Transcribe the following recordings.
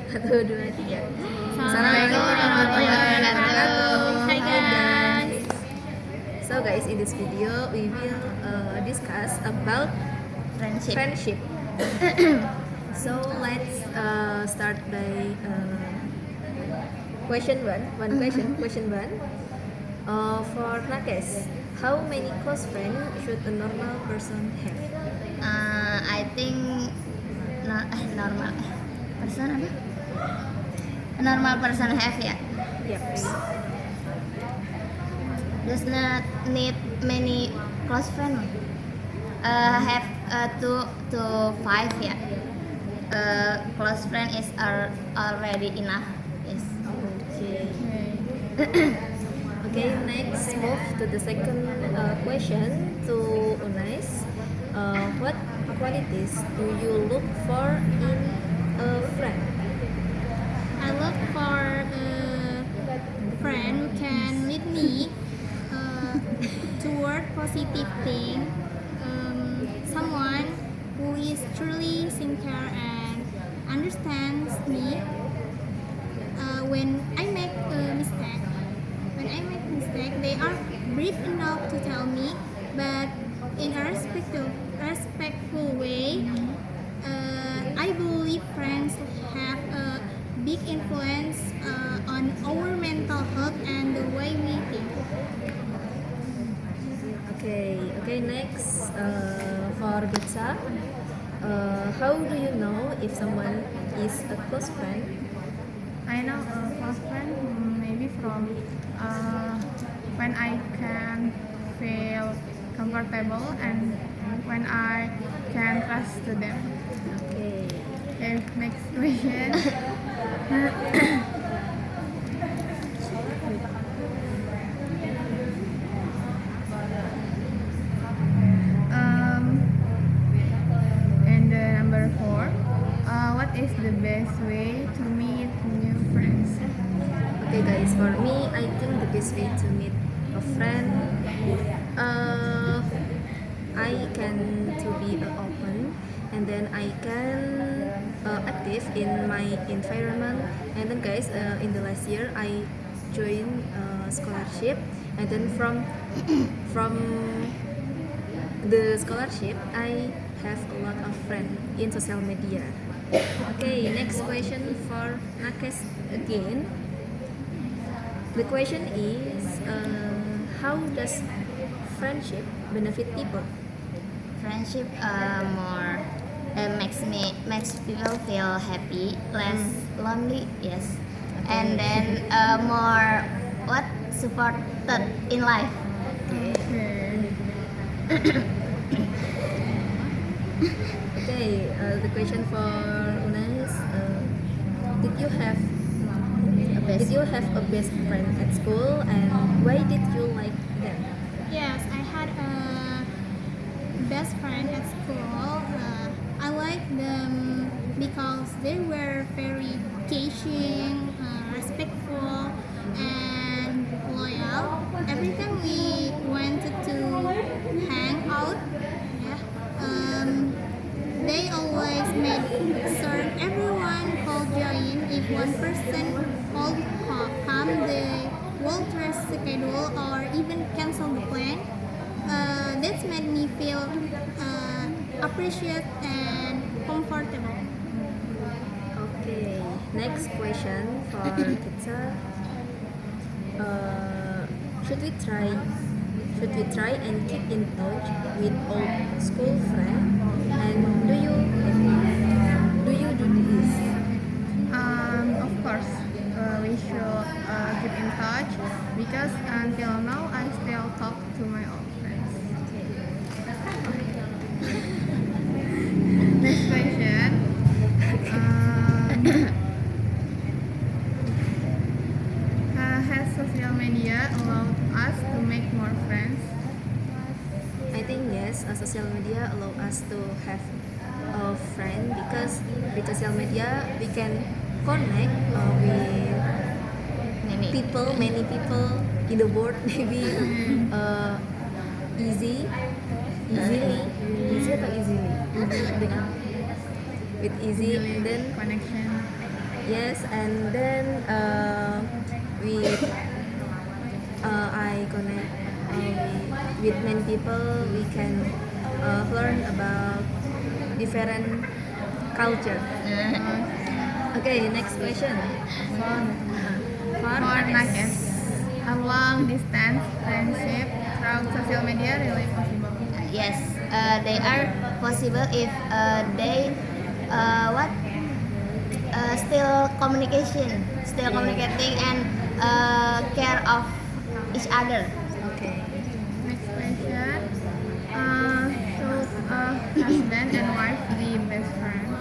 Satu, dua, tiga. Assalamualaikum warahmatullahi wabarakatuh. Hai Hai guys. So guys, in this video we will discuss about friendship. So let's start by question one. Question one. For Nakes, how many close friends should a normal person have? I think normal person apa? A normal person have ya. Yep. Does not need many close friend. Have 2 to 5 ya. Close friend is already enough. Yes. Okay. Okay, next move to the second question to Unais. What qualities do you look for in a friend? I look for a friend who can lead me toward positive thing. Someone who is truly sincere and understands me when I make a mistake. When I make mistake, they are brave enough to tell me, but in a respectful way. I believe friends have a big influence on our mental health and the way we think. Okay, next for Getsa. How do you know if someone is a close friend? I know a close friend maybe from when I can feel comfortable and when I can trust to them. Okay. Okay, next question. And number 4, what is the best way to meet new friends? Okay guys, for me, I think the best way to meet a friend, I can to be open, and then I can active in my environment. And then guys, in the last year, I joined scholarship, and then from the scholarship, I have a lot of friends in social media. Okay, next question for Nakes again. The question is, how does friendship benefit people? Friendship more makes people feel happy, less lonely, yes, and then more supported in life. Okay. Okay, the question for Unais, did you have a best friend at school, and why did you like them? Yes, I had a best friend at school. I liked them because they were very caring, respectful, and loyal. Every time we wanted to hang out, yeah, they always made sure everyone could join. If one person could come, they will schedule or even cancel the plan. That's made me feel appreciated and comfortable. Okay, next question for Kitsa. Should we try and keep in touch with old school friends? And do you do this? Of course, we should keep in touch because until now I still talk to my old friends. Next question. Has social media allowed us to make more friends? I think yes, social media allow us to have a friend because with social media we can connect with many people in the world. Maybe easy atau easily dengan with easy, and then connection. yes, and then with I connect with many people. We can learn about different culture. Okay, next question. For For Nakes, a long distance friendship through social media really possible? Yes, they are possible if they what still communicating and care of each other. Okay. Next question. Should a husband and wife be best friends?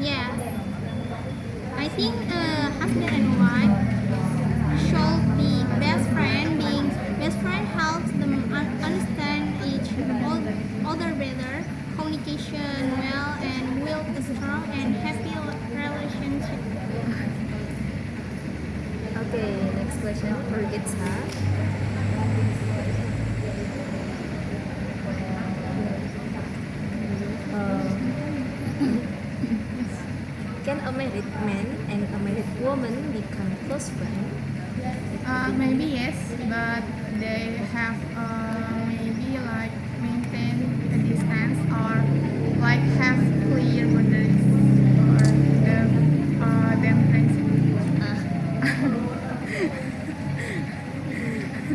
Yeah, I think husband and wife should be best friend. Being best friend helps them understand each other better, communication well, and build a strong and happy relationship. Okay, next question for Gitsa. Can a married man and a married woman become close friends? Maybe yes, but they have maybe like maintain a distance or like have clear boundaries for them friendship.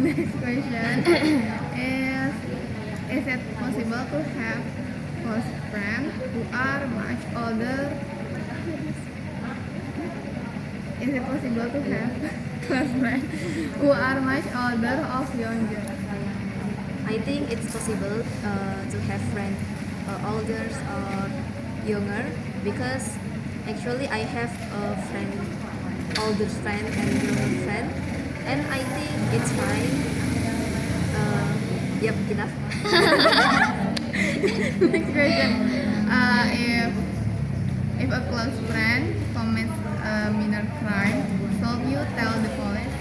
Next question is it possible to have close friends who are much older? Is it possible to have close friends who are much older or younger? I think it's possible to have friends older or younger, because actually I have a friend, older friend and younger friend, and I think it's fine. Yep, enough. Next question. If a close friend commits a minor crime, should you tell the police?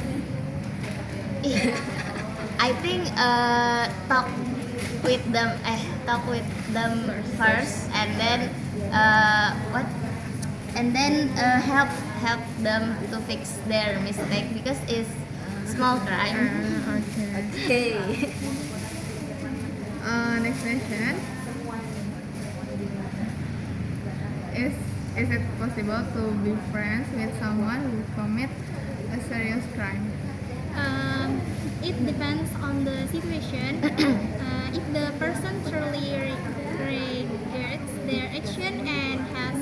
I think talk with them first, and then what and then help them to fix their mistake, because it's small crime. Okay. Okay. Next question. Is it possible to be friends with someone who commit a serious crime? It depends on the situation. If the person truly regrets their action and has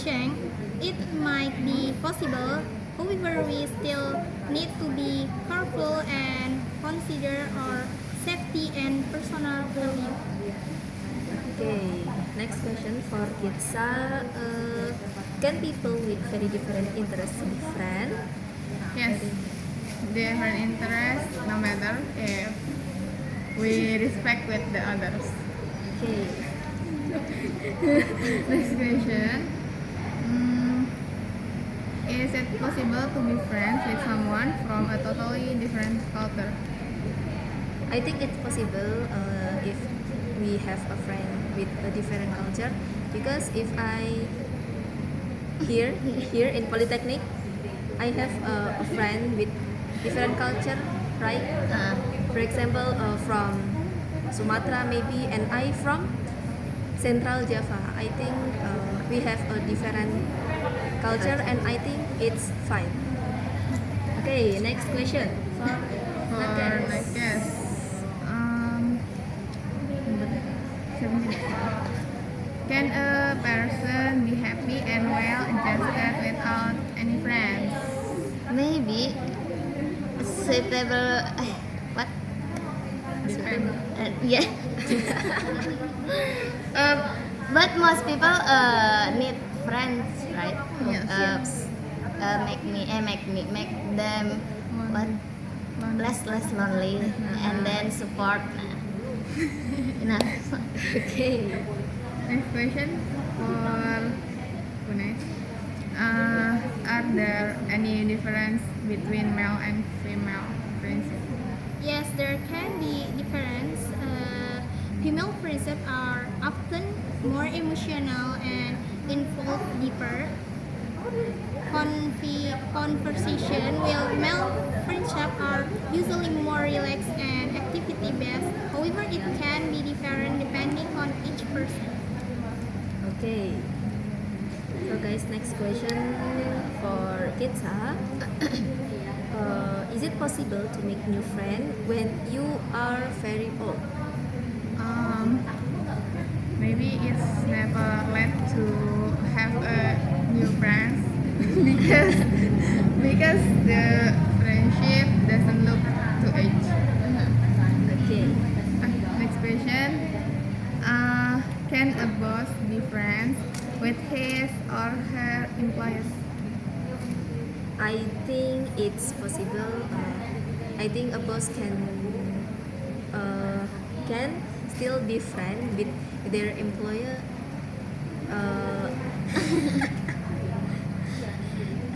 changed, it might be possible. However, we still need to be careful and consider our safety and personal value. Okay, next question for Kitsa. Can people with very different interests be friends? Yes. Different interests, no matter if we respect with the others. Okay. Next question. Is it possible to be friends with someone from a totally different culture? I think it's possible if we have a friend with a different culture, because if I here in Polytechnic, I have a friend with different culture, right? For example, from Sumatra maybe, and I from Central Java. I think we have a different culture, and I think it's fine. Okay, next question. For Nakes. Can a person be happy and well adjusted without any friends? Maybe suitable. What? Yeah. But most people need friends, right? Yes. Make them what less lonely, and then support. Enough. Okay. Next question for Punesh. Are there any difference between male and female friendship? Yes, there can be difference. Female friendships are often more emotional and conversation, while male friendship are usually more relaxed and activity based. However, it can be different depending on each person. Okay. So guys, next question for Kitsa. Is it possible to make new friend when you are very old? Maybe it's never late to have a new friends because because the friendship doesn't look to age. Okay. Next question. Can a boss be friends with his or her employees? I think it's possible. I think a boss can still be friend with their employer,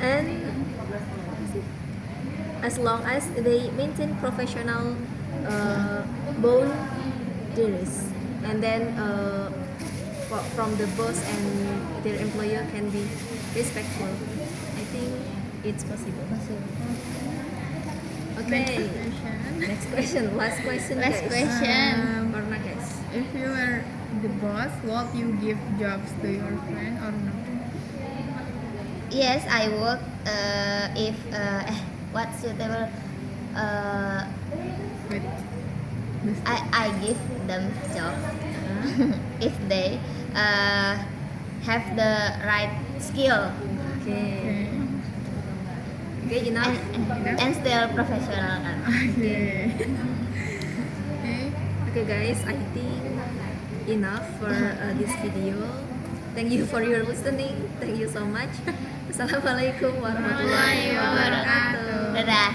and as long as they maintain professional boundaries, and then from the boss and their employer can be respectful. I think it's possible. Okay. Next question. Last question. Last guys. question. Karena guys. If you were the boss, would you give jobs to your friend or no? Yes, I work if what suitable With this I give them job if they have the right skill Okay. Okay, enough. and still professional kan. Okay. Okay. Okay, guys. I think enough for this video. Thank you for your listening. Thank you so much. Assalamualaikum warahmatullahi wabarakatuh. Dadah.